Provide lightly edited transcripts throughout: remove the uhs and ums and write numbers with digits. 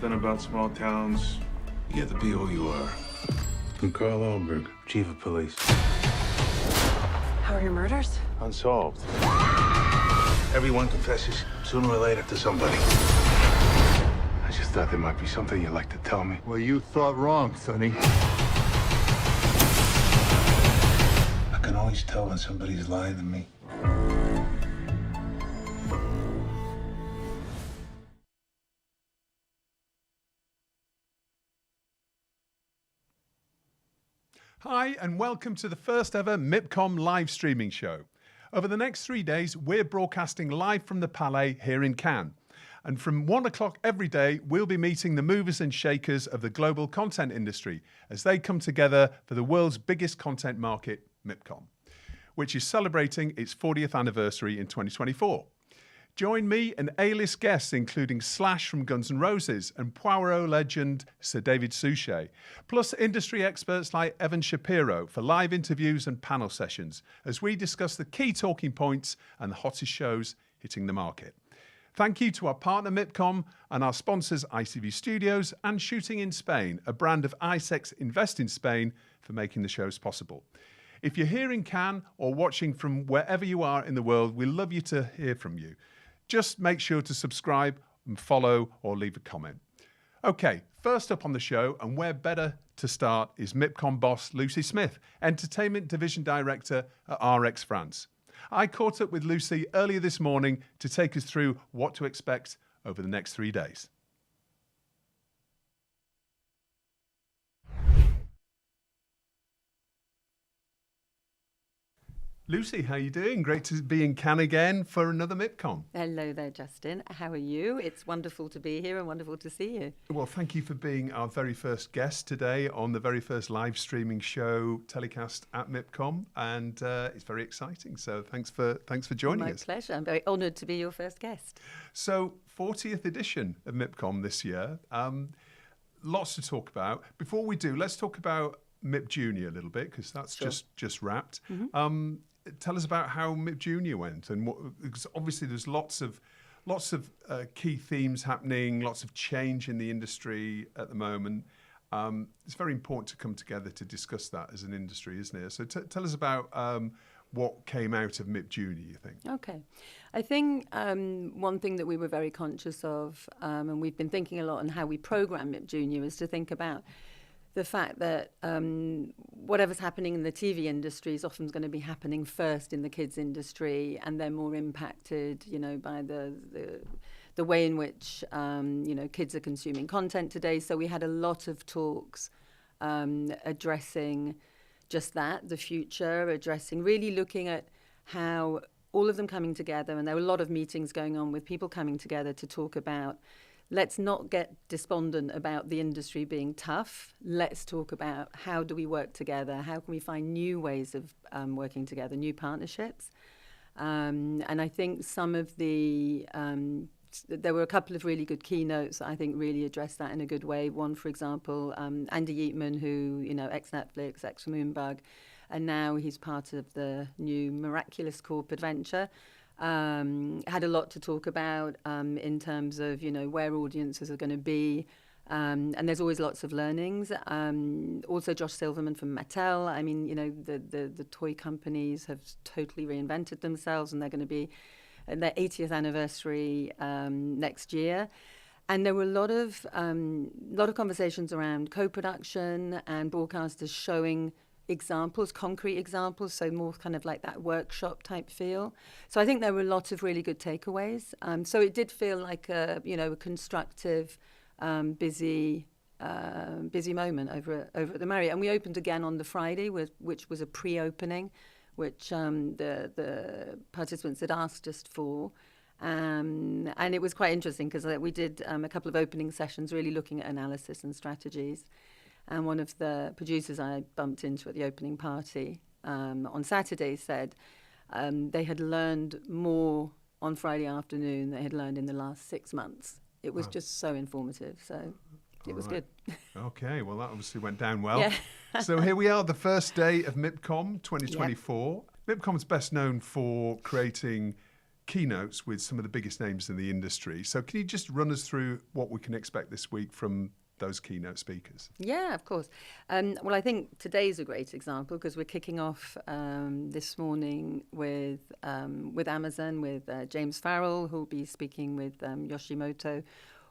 something about small towns. You get to be who you are. I'm Carl Alberg, Chief of Police. How are your murders? Unsolved. Everyone confesses sooner or later to somebody. I just thought there might be something you'd like to tell me. Well, you thought wrong, Sonny. I can always tell when somebody's lying to me. Hi, and welcome to the first ever Mipcom live streaming show. Over the next 3 days, we're broadcasting live from the Palais here in Cannes. And from 1 o'clock every day, we'll be meeting the movers and shakers of the global content industry as they come together for the world's biggest content market, Mipcom, which is celebrating its 40th anniversary in 2024. Join me and A-list guests including Slash from Guns N' Roses and Poirot legend Sir David Suchet, plus industry experts like Evan Shapiro for live interviews and panel sessions as we discuss the key talking points and the hottest shows hitting the market. Thank you to our partner Mipcom and our sponsors ICV Studios and Shooting in Spain, a brand of ISEX Invest in Spain, for making the shows possible. If you're here in Cannes or watching from wherever you are in the world, we'd love you to hear from you. Just make sure to subscribe and follow or leave a comment. Okay, first up on the show, and where better to start, is Mipcom boss Lucy Smith, Entertainment Division Director at RX France. I caught up with Lucy earlier this morning to take us through what to expect over the next 3 days. Lucy, how are you doing? Great to be in Cannes again for another Mipcom. Hello there, Justin. How are you? It's wonderful to be here and wonderful to see you. Well, thank you for being our very first guest today on the very first live streaming show telecast at Mipcom, and it's very exciting. So thanks for joining us. My pleasure. I'm very honoured to be your first guest. So, 40th edition of Mipcom this year. Lots to talk about. Before we do, let's talk about MIP Junior a little bit because that's Sure. just wrapped. Mm-hmm. Tell us about how MIP Junior went, and because obviously there's lots of key themes happening, lots of change in the industry at the moment. It's very important to come together to discuss that as an industry, isn't it? So tell us about what came out of MIP Junior, you think? Okay. I think one thing that we were very conscious of, and we've been thinking a lot on how we program MIP Junior, is to think about the fact that whatever's happening in the TV industry is often going to be happening first in the kids industry, and they're more impacted, by the way in which, kids are consuming content today. So we had a lot of talks addressing just that, the future, really looking at how all of them coming together, and there were a lot of meetings going on with people coming together to talk about, let's not get despondent about the industry being tough. Let's talk about how do we work together? How can we find new ways of working together, new partnerships? And I think some of there were a couple of really good keynotes that I think really addressed that in a good way. One, for example, Andy Yeatman, who, ex-Netflix, ex-Moonbug, and now he's part of the new Miraculous Corp adventure. Had a lot to talk about in terms of, where audiences are going to be. And there's always lots of learnings. Also, Josh Silverman from Mattel. I mean, the toy companies have totally reinvented themselves, and they're going to be at their 80th anniversary next year. And there were a lot of conversations around co-production and broadcasters showing examples, concrete examples, so more kind of like that workshop type feel. So I think there were lots of really good takeaways. So it did feel like a constructive, busy moment over at the Marriott. And we opened again on the Friday, which was a pre-opening, which the participants had asked us for. And it was quite interesting because we did a couple of opening sessions really looking at analysis and strategies. And one of the producers I bumped into at the opening party on Saturday said they had learned more on Friday afternoon than they had learned in the last 6 months. It was just so informative. So it was good. Okay, well, that obviously went down well. Yeah. So here we are, the first day of Mipcom 2024. Yep. Mipcom's best known for creating keynotes with some of the biggest names in the industry. So can you just run us through what we can expect this week from those keynote speakers? Yeah, of course. Well, I think today's a great example because we're kicking off this morning with Amazon, with James Farrell, who'll be speaking with Yoshimoto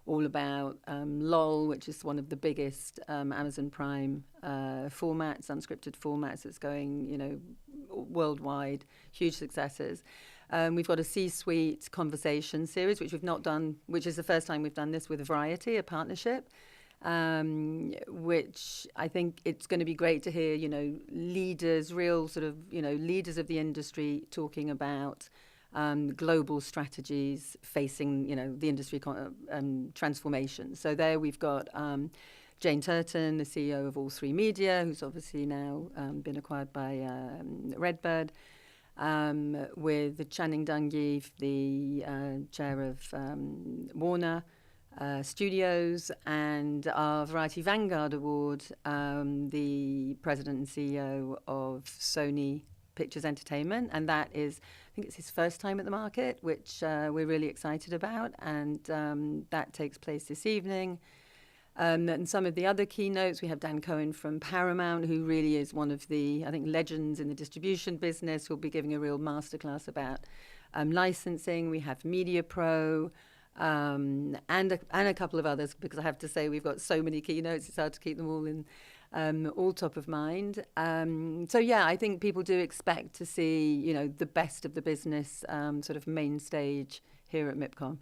all about LOL, which is one of the biggest Amazon Prime formats, unscripted formats that's going, worldwide, huge successes. We've got a C-suite conversation series, which we've not done, which is the first time we've done this with Variety, a partnership, which I think it's going to be great to hear, leaders, real sort of, leaders of the industry talking about global strategies facing, the industry transformation. So there we've got Jane Turton, the CEO of All3 Media, who's obviously now been acquired by Redbird, with Channing Dungey, the chair of Warner Studios, and our Variety Vanguard Award, the president and CEO of Sony Pictures Entertainment, and that is, I think it's his first time at the market, which we're really excited about, and that takes place this evening. And some of the other keynotes, we have Dan Cohen from Paramount, who really is one of the, I think, legends in the distribution business, who'll be giving a real masterclass about licensing. We have Media Pro, and a couple of others, because I have to say we've got so many keynotes, it's hard to keep them all in all top of mind. So yeah, I think people do expect to see, the best of the business sort of main stage here at Mipcom.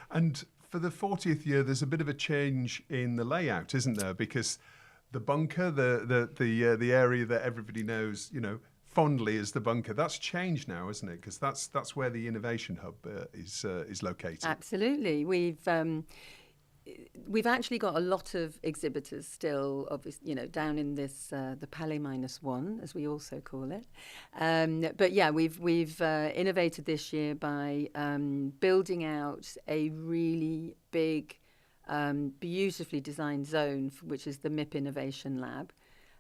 And for the 40th year, there's a bit of a change in the layout, isn't there? Because the bunker, the area that everybody knows, fondly as the bunker, that's changed now, isn't it? Because that's where the innovation hub is located. Absolutely, we've actually got a lot of exhibitors still, obviously, down in this the Palais -1, as we also call it. But yeah, we've innovated this year by building out a really big, beautifully designed zone, which is the MIP Innovation Lab.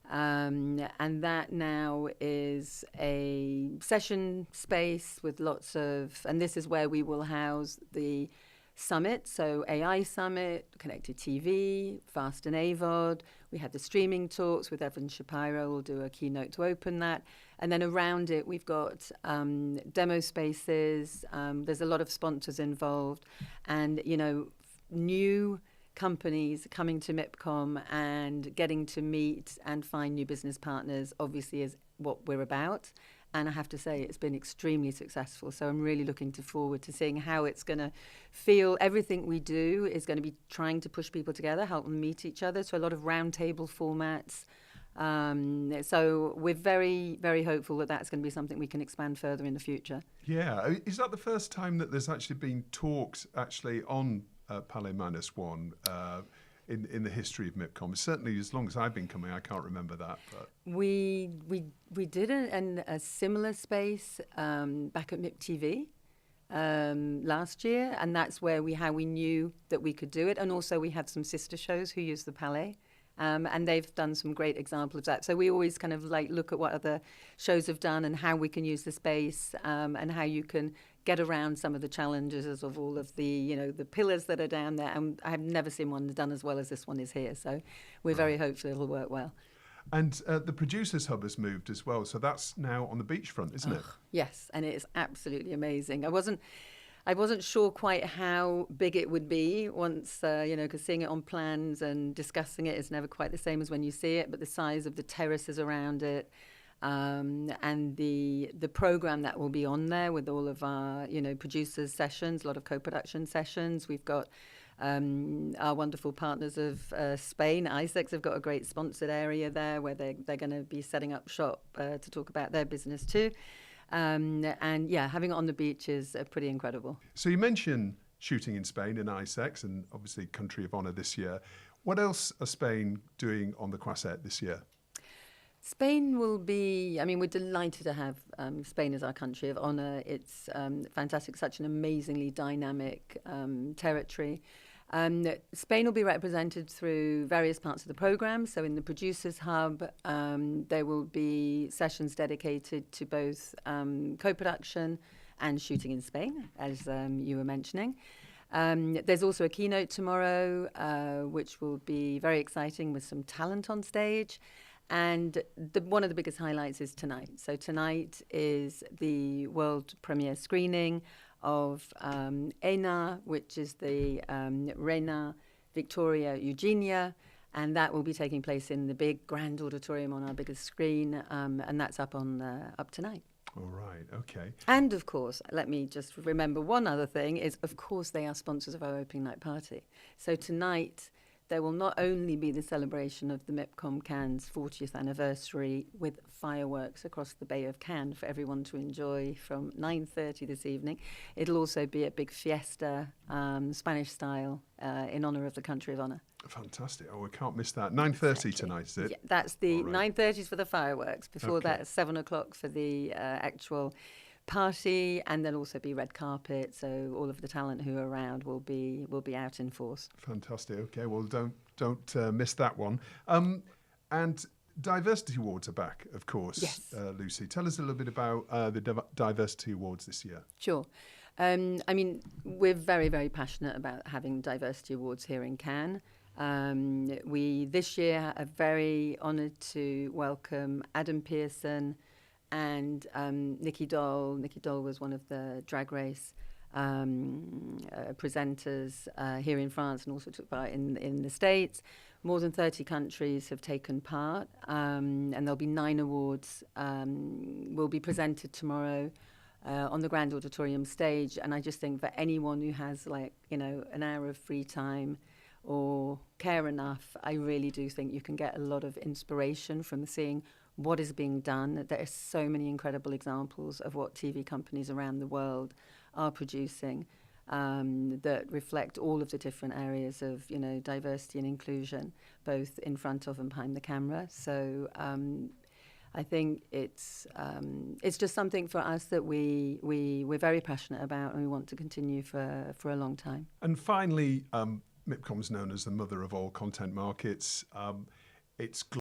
And that now is a session space with lots of, and this is where we will house the summit, so AI Summit, Connected TV, Fast and AVOD. We have the streaming talks with Evan Shapiro, who'll do a keynote to open that. And then around it, we've got demo spaces. There's a lot of sponsors involved, and, new companies coming to Mipcom and getting to meet and find new business partners obviously is what we're about. And I have to say, it's been extremely successful. So I'm really looking forward to seeing how it's going to feel. Everything we do is going to be trying to push people together, help them meet each other. So a lot of roundtable formats. So we're very, very hopeful that that's going to be something we can expand further in the future. Yeah. Is that the first time that there's actually been talks actually on Palais -1 in the history of Mipcom? Certainly, as long as I've been coming, I can't remember that. But We did a similar space back at MIP TV last year, and that's where how we knew that we could do it. And also, we have some sister shows who use the Palais. And they've done some great examples of that. So we always kind of look at what other shows have done and how we can use the space, and how you can get around some of the challenges of all of the, the pillars that are down there. And I have never seen one done as well as this one is here. So we're very hopeful it'll work well. And the Producers Hub has moved as well. So that's now on the beachfront, isn't it? Yes, and it is absolutely amazing. I wasn't sure quite how big it would be once, because seeing it on plans and discussing it is never quite the same as when you see it, but the size of the terraces around it, and the program that will be on there with all of our, producers sessions, a lot of co-production sessions. We've got our wonderful partners of Spain, ISEX, have got a great sponsored area there where they're going to be setting up shop to talk about their business too. And yeah, having it on the beach is pretty incredible. So you mentioned shooting in Spain in ISEX and obviously Country of Honour this year. What else are Spain doing on the Croisette this year? Spain will be, we're delighted to have Spain as our country of honour. It's fantastic, such an amazingly dynamic territory. Spain will be represented through various parts of the programme. So in the Producers Hub, there will be sessions dedicated to both co-production and shooting in Spain, as you were mentioning. There's also a keynote tomorrow, which will be very exciting with some talent on stage. And one of the biggest highlights is tonight. So tonight is the world premiere screening of ENA, which is the Reina Victoria Eugenia, and that will be taking place in the big grand auditorium on our biggest screen, and that's up tonight. All right, okay. And of course, let me just remember one other thing is, of course, they are sponsors of our opening night party. So tonight, there will not only be the celebration of the Mipcom Cannes 40th anniversary with fireworks across the Bay of Cannes for everyone to enjoy from 9:30 this evening. It'll also be a big fiesta, Spanish style, in honour of the country of honour. Fantastic. Oh, we can't miss that. 9:30 tonight, is it? Yeah, that's the All right. 9:30s for the fireworks. Before Okay. that, 7 o'clock for the actual party, and then also be red carpet. So all of the talent who are around will be out in force. Fantastic. Okay, well, don't miss that one. And Diversity Awards are back, of course. Yes. Lucy, tell us a little bit about the Diversity Awards this year. Sure. I mean, we're very, very passionate about having diversity awards here in Cannes. We this year are very honoured to welcome Adam Pearson and Nikki Doll. Nikki Doll was one of the Drag Race presenters here in France and also took part in the States. More than 30 countries have taken part, and there'll be 9 awards will be presented tomorrow on the Grand Auditorium stage. And I just think for anyone who has an hour of free time or care enough, I really do think you can get a lot of inspiration from seeing what is being done. There are so many incredible examples of what TV companies around the world are producing that reflect all of the different areas of diversity and inclusion, both in front of and behind the camera. So I think it's just something for us that we're very passionate about and we want to continue for a long time. And finally, Mipcom is known as the mother of all content markets. It's